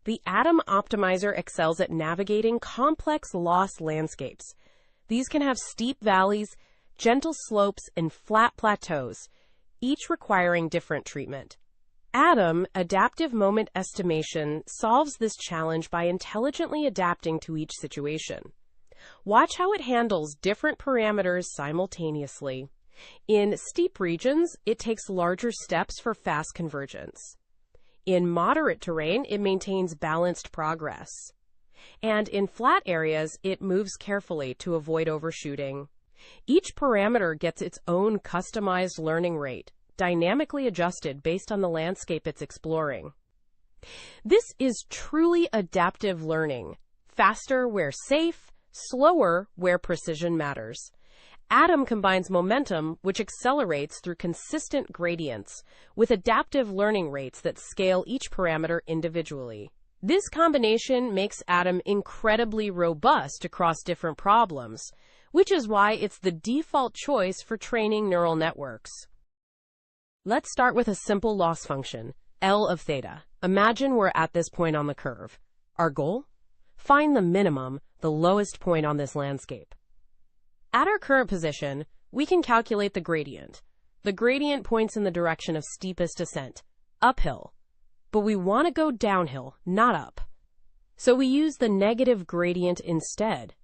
The Atom Optimizer excels at navigating complex loss landscapes. These can have steep valleys, gentle slopes, and flat plateaus, each requiring different treatment. Atom Adaptive Moment Estimation solves this challenge by intelligently adapting to each situation. Watch how it handles different parameters simultaneously. In steep regions, it takes larger steps for fast convergence. In moderate terrain, it maintains balanced progress. And in flat areas, it moves carefully to avoid overshooting. Each parameter gets its own customized learning rate, dynamically adjusted based on the landscape it's exploring. This is truly adaptive learning. Faster where safe, slower where precision matters. Atom combines momentum, which accelerates through consistent gradients, with adaptive learning rates that scale each parameter individually. This combination makes Atom incredibly robust across different problems, which is why it's the default choice for training neural networks. Let's start with a simple loss function, L of theta. Imagine we're at this point on the curve. Our goal? Find the minimum, the lowest point on this landscape. At our current position, we can calculate the gradient. The gradient points in the direction of steepest descent, uphill. But we want to go downhill, not up. So we use the negative gradient instead.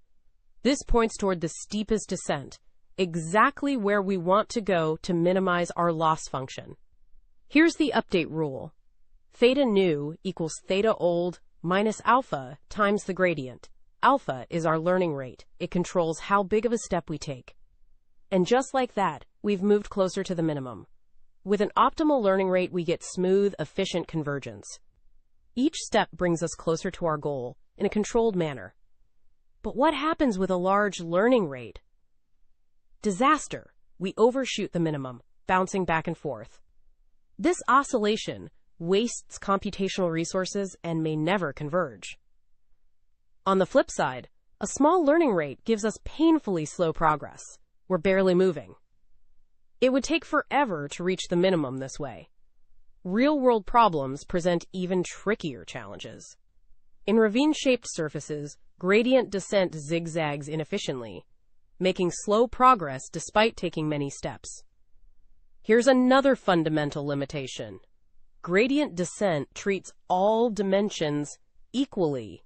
This points toward the steepest descent, exactly where we want to go to minimize our loss function. Here's the update rule. Theta new equals theta old minus alpha times the gradient. Alpha is our learning rate. It controls how big of a step we take. And just like that, we've moved closer to the minimum. With an optimal learning rate, we get smooth, efficient convergence. Each step brings us closer to our goal in a controlled manner. But what happens with a large learning rate? Disaster. We overshoot the minimum, bouncing back and forth. This oscillation wastes computational resources and may never converge. On the flip side, a small learning rate gives us painfully slow progress. We're barely moving. It would take forever to reach the minimum this way. Real-world problems present even trickier challenges. In ravine-shaped surfaces, gradient descent zigzags inefficiently, making slow progress despite taking many steps. Here's another fundamental limitation. Gradient descent treats all dimensions equally.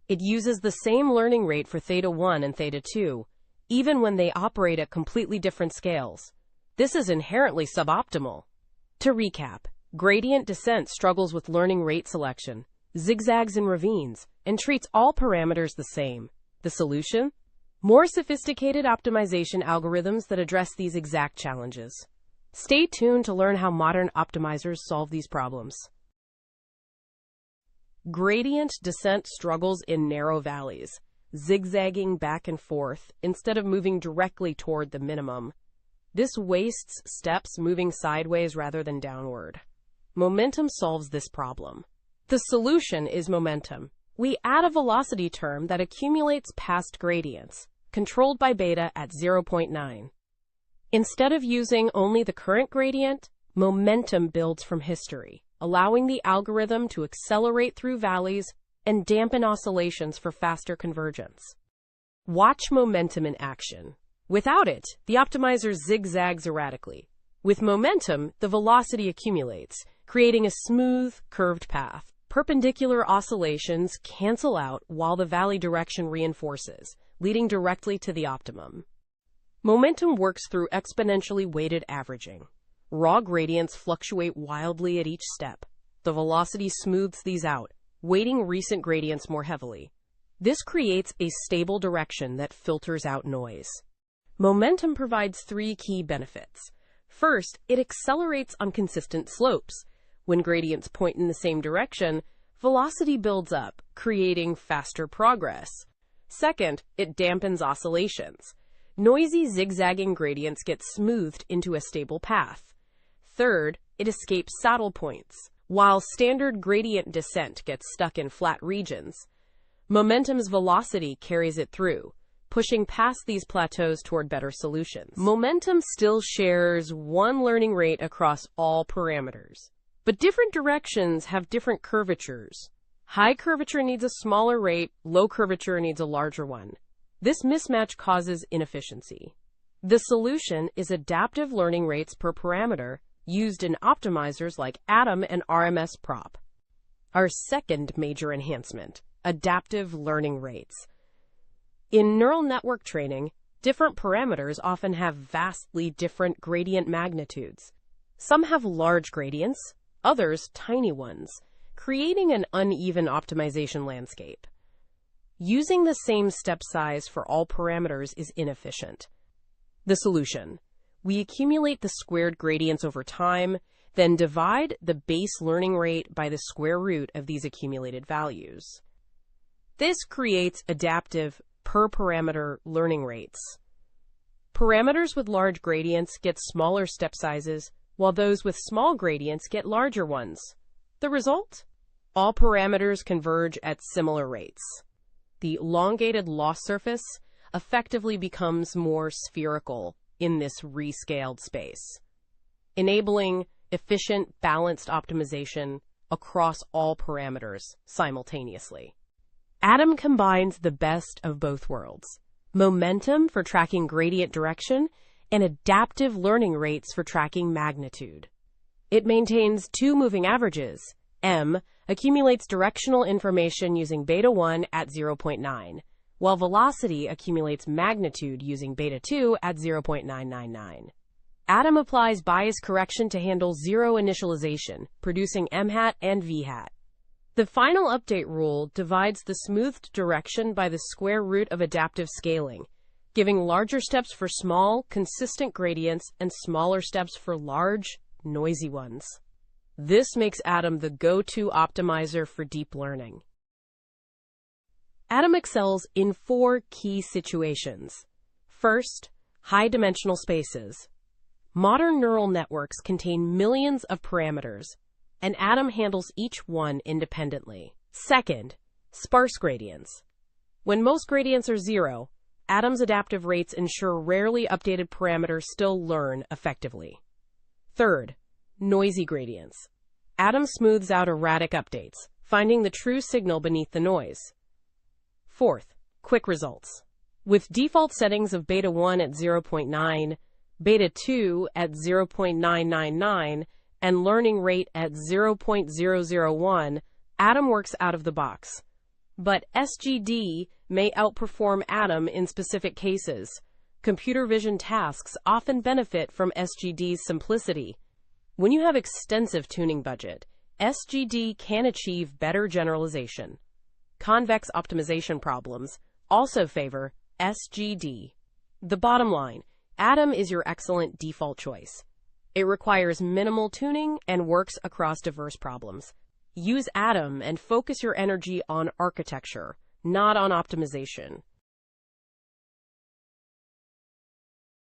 It uses the same learning rate for theta 1 and theta 2, even when they operate at completely different scales. This is inherently suboptimal. To recap, gradient descent struggles with learning rate selection, zigzags in ravines, and treats all parameters the same. The solution? More sophisticated optimization algorithms that address these exact challenges. Stay tuned to learn how modern optimizers solve these problems. Gradient descent struggles in narrow valleys, zigzagging back and forth instead of moving directly toward the minimum. This wastes steps moving sideways rather than downward. Momentum solves this problem. The solution is momentum. We add a velocity term that accumulates past gradients, controlled by beta at 0.9. Instead of using only the current gradient, momentum builds from history, allowing the algorithm to accelerate through valleys and dampen oscillations for faster convergence. Watch momentum in action. Without it, the optimizer zigzags erratically. With momentum, the velocity accumulates, creating a smooth, curved path. Perpendicular oscillations cancel out while the valley direction reinforces, leading directly to the optimum. Momentum works through exponentially weighted averaging. Raw gradients fluctuate wildly at each step. The velocity smooths these out, weighting recent gradients more heavily. This creates a stable direction that filters out noise. Momentum provides three key benefits. First, it accelerates on consistent slopes. When gradients point in the same direction, velocity builds up, creating faster progress. Second, it dampens oscillations. Noisy zigzagging gradients get smoothed into a stable path. Third, it escapes saddle points, while standard gradient descent gets stuck in flat regions. Momentum's velocity carries it through, pushing past these plateaus toward better solutions. Momentum still shares one learning rate across all parameters, but different directions have different curvatures. High curvature needs a smaller rate, low curvature needs a larger one. This mismatch causes inefficiency. The solution is adaptive learning rates per parameter used in optimizers like ADAM and RMS prop. Our second major enhancement, adaptive learning rates. In neural network training, different parameters often have vastly different gradient magnitudes. Some have large gradients, others tiny ones, creating an uneven optimization landscape. Using the same step size for all parameters is inefficient. The solution: we accumulate the squared gradients over time, then divide the base learning rate by the square root of these accumulated values. This creates adaptive per-parameter learning rates. Parameters with large gradients get smaller step sizes, while those with small gradients get larger ones. The result? All parameters converge at similar rates. The elongated loss surface effectively becomes more spherical in this rescaled space, enabling efficient, balanced optimization across all parameters simultaneously. ADAM combines the best of both worlds: momentum for tracking gradient direction and adaptive learning rates for tracking magnitude. It maintains two moving averages. M accumulates directional information using beta 1 at 0.9, while velocity accumulates magnitude using beta 2 at 0.999. ADAM applies bias correction to handle zero initialization, producing M-hat and V-hat. The final update rule divides the smoothed direction by the square root of adaptive scaling, giving larger steps for small, consistent gradients and smaller steps for large, noisy ones. This makes ADAM the go-to optimizer for deep learning. ADAM excels in 4 key situations. First, high-dimensional spaces. Modern neural networks contain millions of parameters, and ADAM handles each one independently. Second, sparse gradients. When most gradients are 0, ADAM's adaptive rates ensure rarely updated parameters still learn effectively. Third, noisy gradients. ADAM smooths out erratic updates, finding the true signal beneath the noise. Fourth, quick results. With default settings of beta 1 at 0.9, beta 2 at 0.999, and learning rate at 0.001, ADAM works out of the box. But SGD may outperform ADAM in specific cases. Computer vision tasks often benefit from SGD's simplicity. When you have extensive tuning budget, SGD can achieve better generalization. Convex optimization problems also favor SGD. The bottom line: ADAM is your excellent default choice. It requires minimal tuning and works across diverse problems. Use ADAM and focus your energy on architecture, not on optimization.